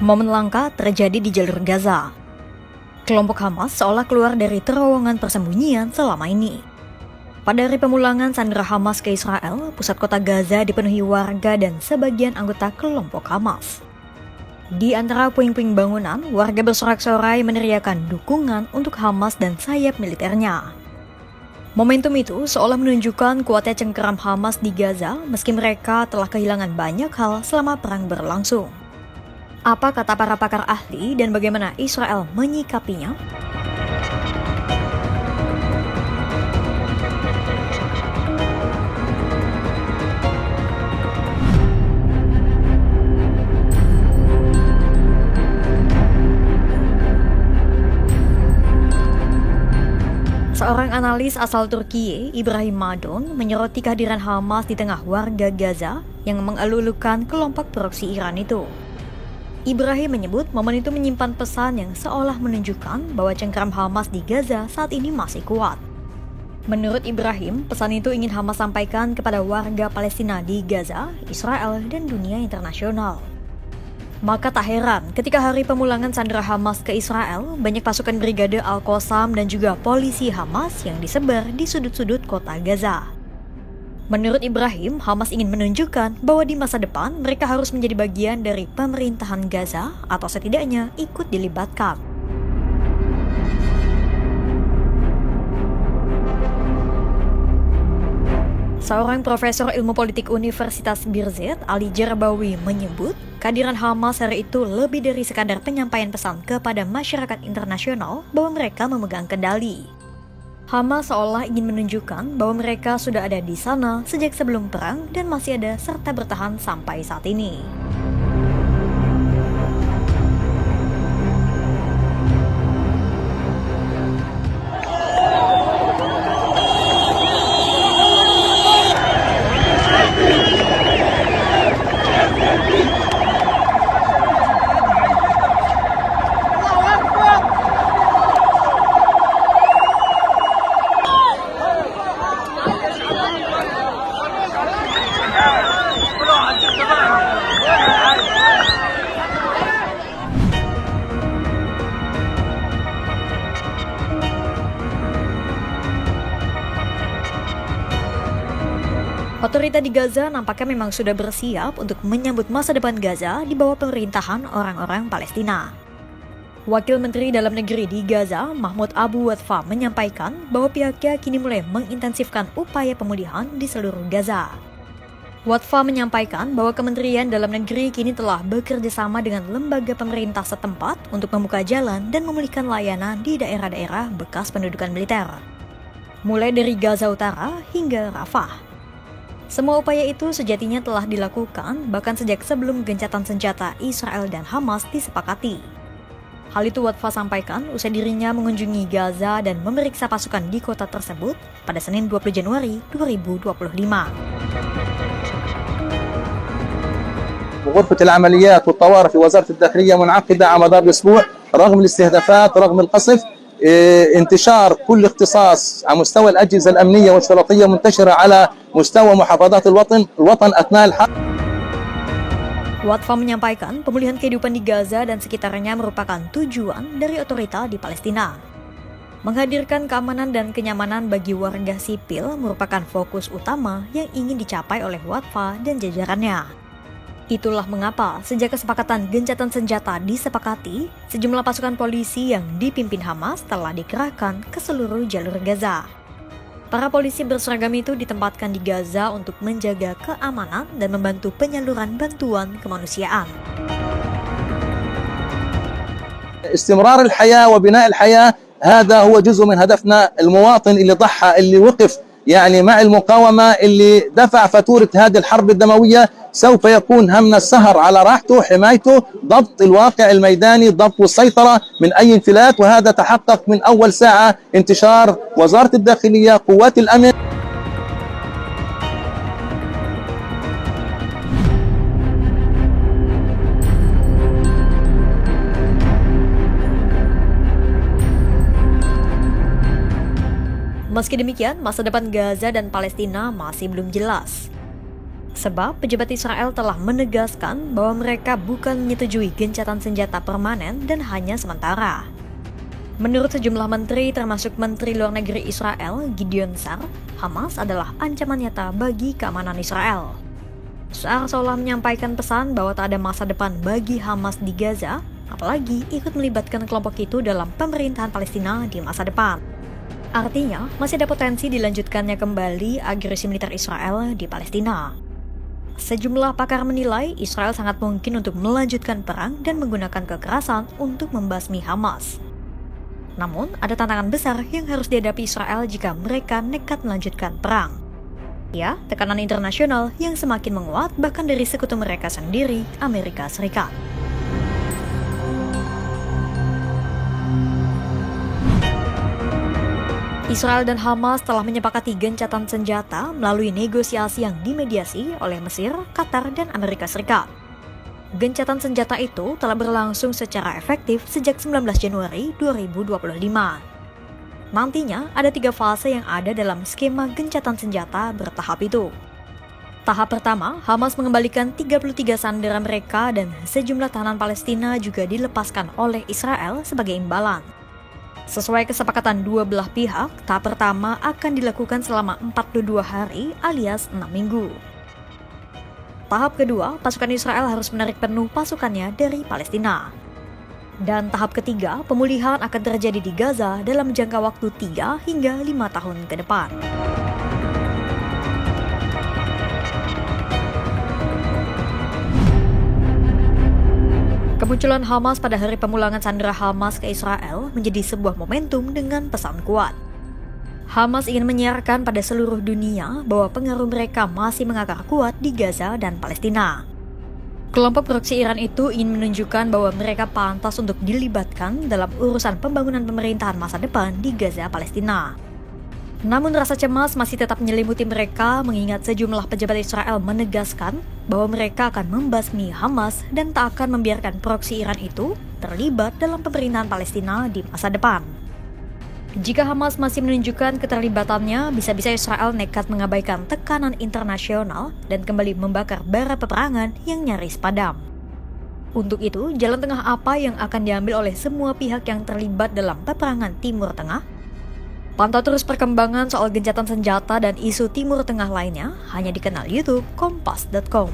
Momen langka terjadi di jalur Gaza. Kelompok Hamas seolah keluar dari terowongan persembunyian selama ini. Pada hari pemulangan sandera Hamas ke Israel, pusat kota Gaza dipenuhi warga dan sebagian anggota kelompok Hamas. Di antara puing-puing bangunan, warga bersorak-sorai meneriakan dukungan untuk Hamas dan sayap militernya. Momentum itu seolah menunjukkan kuatnya cengkeram Hamas di Gaza meski mereka telah kehilangan banyak hal selama perang berlangsung. Apa kata para pakar ahli dan bagaimana Israel menyikapinya? Seorang analis asal Turki, Ibrahim Madon, menyoroti kehadiran Hamas di tengah warga Gaza yang mengelulukan kelompok proksi Iran itu. Ibrahim menyebut momen itu menyimpan pesan yang seolah menunjukkan bahwa cengkeram Hamas di Gaza saat ini masih kuat. Menurut Ibrahim, pesan itu ingin Hamas sampaikan kepada warga Palestina di Gaza, Israel, dan dunia internasional. Maka tak heran ketika hari pemulangan sandera Hamas ke Israel, banyak pasukan Brigade Al-Qassam dan juga polisi Hamas yang disebar di sudut-sudut kota Gaza. Menurut Ibrahim, Hamas ingin menunjukkan bahwa di masa depan mereka harus menjadi bagian dari pemerintahan Gaza atau setidaknya ikut dilibatkan. Seorang profesor ilmu politik Universitas Birzeit, Ali Jarbawi, menyebut kehadiran Hamas hari itu lebih dari sekadar penyampaian pesan kepada masyarakat internasional bahwa mereka memegang kendali. Hamas seolah ingin menunjukkan bahwa mereka sudah ada di sana sejak sebelum perang dan masih ada serta bertahan sampai saat ini. Otorita di Gaza nampaknya memang sudah bersiap untuk menyambut masa depan Gaza di bawah pemerintahan orang-orang Palestina. Wakil Menteri Dalam Negeri di Gaza, Mahmoud Abu Watfa, menyampaikan bahwa pihaknya kini mulai mengintensifkan upaya pemulihan di seluruh Gaza. Watfa menyampaikan bahwa Kementerian Dalam Negeri kini telah bekerja sama dengan lembaga pemerintah setempat untuk membuka jalan dan memulihkan layanan di daerah-daerah bekas pendudukan militer, mulai dari Gaza Utara hingga Rafah. Semua upaya itu sejatinya telah dilakukan bahkan sejak sebelum gencatan senjata Israel dan Hamas disepakati. Hal itu Watfa sampaikan usai dirinya mengunjungi Gaza dan memeriksa pasukan di kota tersebut pada Senin 20 Januari 2025. غرفة العمليات والطوارئ في وزارة الداخلية منعقدة على مدار الأسبوع رغم الاستهدافات رغم القصف انتشار كل اختصاص على مستوى الأجهزة الأمنية والشرطية منتشرة على مستوى محافظات الوطن أثناء الحرب. Watfa menyampaikan pemulihan kehidupan di Gaza dan sekitarnya merupakan tujuan dari otorita di Palestina. Menghadirkan keamanan dan kenyamanan bagi warga sipil merupakan fokus utama yang ingin dicapai oleh Watfa dan jajarannya. Itulah mengapa sejak kesepakatan gencatan senjata disepakati, sejumlah pasukan polisi yang dipimpin Hamas telah dikerahkan ke seluruh jalur Gaza. Para polisi berseragam itu ditempatkan di Gaza untuk menjaga keamanan dan membantu penyaluran bantuan kemanusiaan. استمرار الحياة وبناء الحياة هذا هو جزء من هدفنا. المواطن اللي ضحى اللي وقف مع المقاومة اللي دفع فاتورة هذه الحرب الدموية سوف يكون همنا السهر على راحته، حمايته، ضبط الواقع الميداني، ضبط والسيطرة من أي انفلات، وهذا تحقق من أول ساعة انتشار وزارة الداخلية قوات الأمن. Meski demikian, masa depan Gaza dan Palestina masih belum jelas. Sebab pejabat Israel telah menegaskan bahwa mereka bukan menyetujui gencatan senjata permanen dan hanya sementara. Menurut sejumlah menteri, termasuk Menteri Luar Negeri Israel, Gideon Sa'ar, Hamas adalah ancaman nyata bagi keamanan Israel. Sa'ar seolah menyampaikan pesan bahwa tak ada masa depan bagi Hamas di Gaza, apalagi ikut melibatkan kelompok itu dalam pemerintahan Palestina di masa depan. Artinya, masih ada potensi dilanjutkannya kembali agresi militer Israel di Palestina. Sejumlah pakar menilai Israel sangat mungkin untuk melanjutkan perang dan menggunakan kekerasan untuk membasmi Hamas. Namun, ada tantangan besar yang harus dihadapi Israel jika mereka nekat melanjutkan perang. Ya, tekanan internasional yang semakin menguat bahkan dari sekutu mereka sendiri, Amerika Serikat. Israel dan Hamas telah menyepakati gencatan senjata melalui negosiasi yang dimediasi oleh Mesir, Qatar, dan Amerika Serikat. Gencatan senjata itu telah berlangsung secara efektif sejak 19 Januari 2025. Nantinya ada 3 fase yang ada dalam skema gencatan senjata bertahap itu. Tahap pertama, Hamas mengembalikan 33 sandera mereka dan sejumlah tahanan Palestina juga dilepaskan oleh Israel sebagai imbalan. Sesuai kesepakatan dua belah pihak, tahap pertama akan dilakukan selama 42 hari alias 6 minggu. Tahap kedua, pasukan Israel harus menarik penuh pasukannya dari Palestina. Dan tahap ketiga, pemulihan akan terjadi di Gaza dalam jangka waktu 3 hingga 5 tahun ke depan. Kemunculan Hamas pada hari pemulangan sandera Hamas ke Israel menjadi sebuah momentum dengan pesan kuat. Hamas ingin menyiarkan pada seluruh dunia bahwa pengaruh mereka masih mengakar kuat di Gaza dan Palestina. Kelompok proksi Iran itu ingin menunjukkan bahwa mereka pantas untuk dilibatkan dalam urusan pembangunan pemerintahan masa depan di Gaza, Palestina. Namun rasa cemas masih tetap menyelimuti mereka mengingat sejumlah pejabat Israel menegaskan bahwa mereka akan membasmi Hamas dan tak akan membiarkan proksi Iran itu terlibat dalam pemerintahan Palestina di masa depan. Jika Hamas masih menunjukkan keterlibatannya, bisa-bisa Israel nekat mengabaikan tekanan internasional dan kembali membakar bara peperangan yang nyaris padam. Untuk itu, jalan tengah apa yang akan diambil oleh semua pihak yang terlibat dalam peperangan Timur Tengah? Pantau terus perkembangan soal gencatan senjata dan isu Timur Tengah lainnya hanya di kanal YouTube Kompas.com.